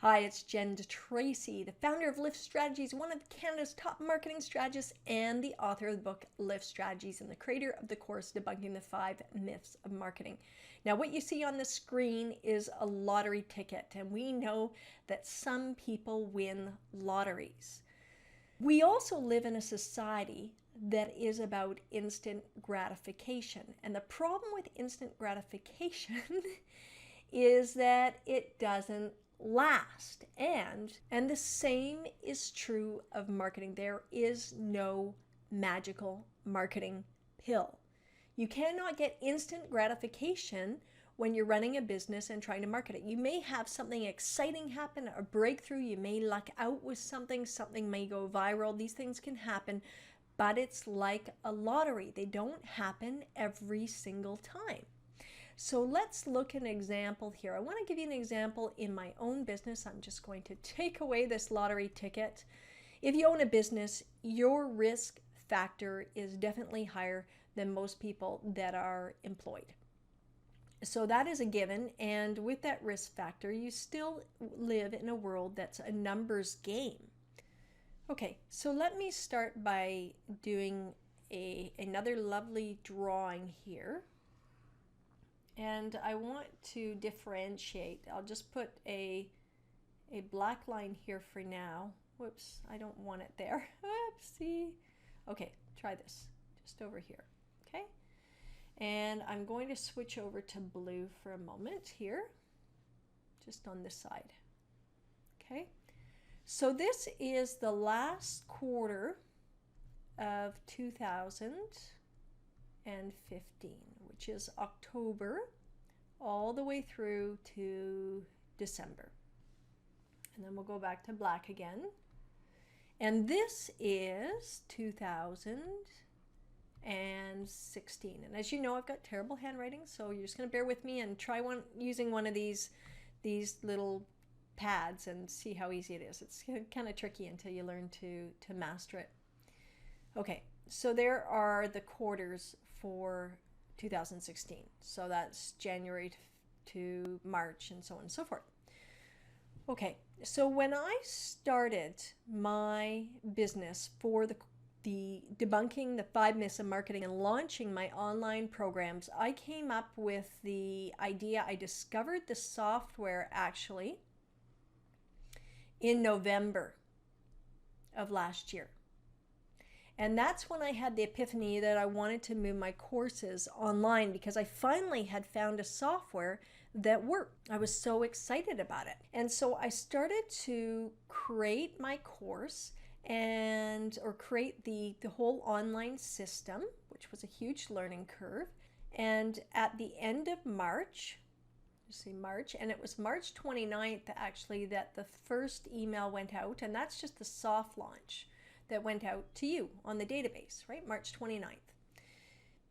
Hi, it's DeTracey, the founder of Lift Strategies, one of Canada's top marketing strategists, and the author of the book Lift Strategies, and the creator of the course Debunking the 5 Myths of Marketing. Now, what you see on the screen is a lottery ticket, and we know that some people win lotteries. We also live in a society that is about instant gratification. And the problem with instant gratification is that it doesn't last. And the same is true of marketing. There is no magical marketing pill. You cannot get instant gratification when you're running a business and trying to market it. You may have something exciting happen, a breakthrough, you may luck out with something may go viral. These things can happen, but it's like a lottery. They don't happen every single time. So let's look at an example here. I want to give you an example in my own business. I'm just going to take away this lottery ticket. If you own a business, your risk factor is definitely higher than most people that are employed. So that is a given, and with that risk factor, you still live in a world that's a numbers game. Okay, so let me start by doing another lovely drawing here. And I want to differentiate. I'll just put a black line here for now. Whoops, I don't want it there. Whoopsie. Okay, try this, just over here, okay? And I'm going to switch over to blue for a moment here, just on this side. Okay, so this is the last quarter of 2015, which is October all the way through to December. And then we'll go back to black again. And this is 2016. And as you know, I've got terrible handwriting, so you're just going to bear with me and try using one of these little pads and see how easy it is. It's kind of tricky until you learn to master it. Okay, so there are the quarters for 2016. So that's January to March and so on and so forth. Okay, so when I started my business for the debunking the 5 myths of marketing and launching my online programs, I came up with the idea. I discovered the software actually in November of last year. And that's when I had the epiphany that I wanted to move my courses online, because I finally had found a software that worked. I was so excited about it. And so I started to create my course or create the whole online system, which was a huge learning curve. And at the end of March, you see March, and it was March 29th actually that the first email went out, and that's just the soft launch that went out to you on the database, right? March 29th.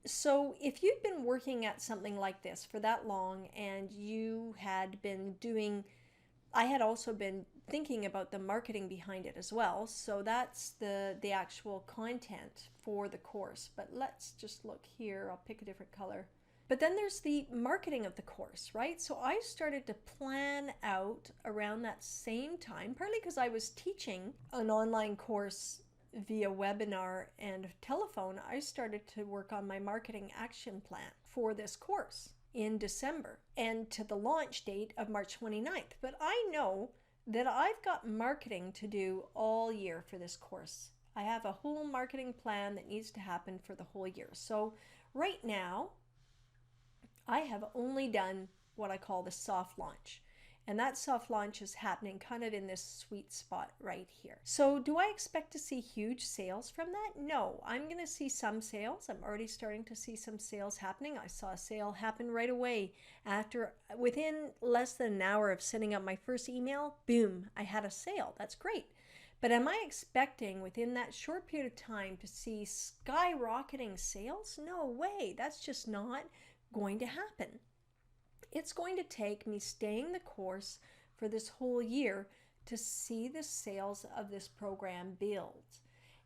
So if you'd been working at something like this for that long and you had been doing, I had also been thinking about the marketing behind it as well. So that's the actual content for the course. But let's just look here. I'll pick a different color. But then there's the marketing of the course, right? So I started to plan out around that same time, partly because I was teaching an online course via webinar and telephone. I started to work on my marketing action plan for this course in December and to the launch date of March 29th. But I know that I've got marketing to do all year for this course. I have a whole marketing plan that needs to happen for the whole year. So right now, I have only done what I call the soft launch. And that soft launch is happening kind of in this sweet spot right here. So do I expect to see huge sales from that? No, I'm going to see some sales. I'm already starting to see some sales happening. I saw a sale happen right away within less than an hour of sending out my first email. Boom, I had a sale. That's great. But am I expecting within that short period of time to see skyrocketing sales? No way. That's just not going to happen. It's going to take me staying the course for this whole year to see the sales of this program build.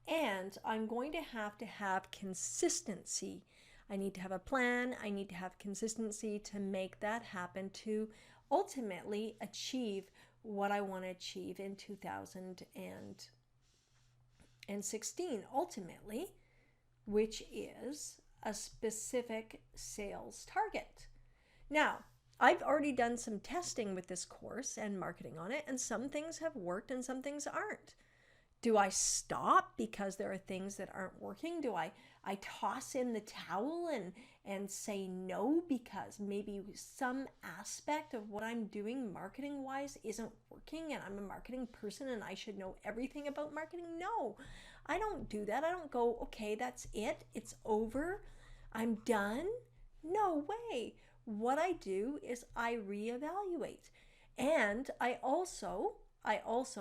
And I'm going to have consistency. I need to have a plan. I need to have consistency to make that happen, to ultimately achieve what I want to achieve in 2016 ultimately, which is a specific sales target. Now, I've already done some testing with this course and marketing on it, and some things have worked and some things aren't. Do I stop because there are things that aren't working? Do I toss in the towel and say no because maybe some aspect of what I'm doing marketing wise isn't working and I'm a marketing person and I should know everything about marketing? No, I don't do that. I don't go, okay, that's it. It's over. I'm done. No way. What I do is I reevaluate. And I also,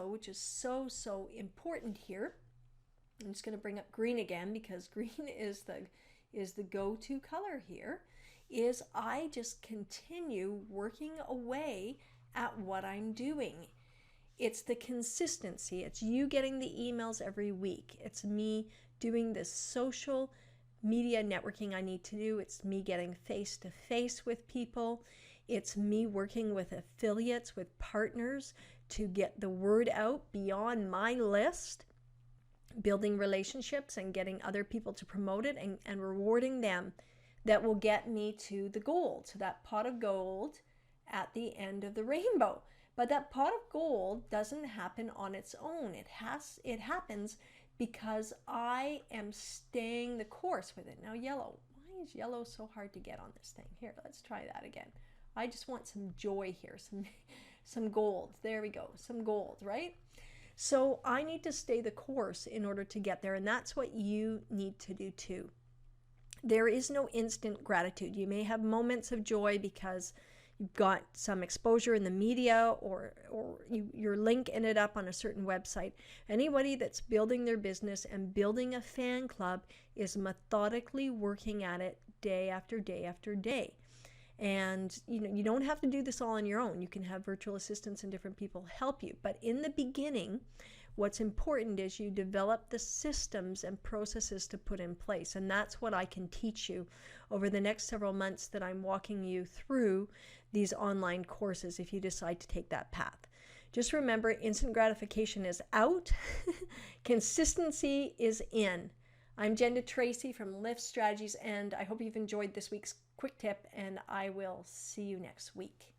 which is so important here, I'm just going to bring up green again because green is the go-to color here, is I just continue working away at what I'm doing. It's the consistency. It's you getting the emails every week. It's me doing the social media networking I need to do. It's me getting face-to-face with people. It's me working with affiliates, with partners to get the word out beyond my list, building relationships and getting other people to promote it and rewarding them. That will get me to the gold, to that pot of gold at the end of the rainbow. But that pot of gold doesn't happen on its own. It happens because I am staying the course with it. Now yellow, why is yellow so hard to get on this thing? Here, let's try that again. I just want some joy here, some gold. There we go, some gold, right? So I need to stay the course in order to get there, and that's what you need to do too. There is no instant gratitude. You may have moments of joy because you've got some exposure in the media or your link ended up on a certain website. Anybody that's building their business and building a fan club is methodically working at it day after day after day. And you don't have to do this all on your own. You can have virtual assistants and different people help you. But in the beginning, what's important is you develop the systems and processes to put in place. And that's what I can teach you over the next several months that I'm walking you through these online courses if you decide to take that path. Just remember, instant gratification is out. Consistency is in. I'm Jen DeTracey from Lift Strategies, and I hope you've enjoyed this week's quick tip, and I will see you next week.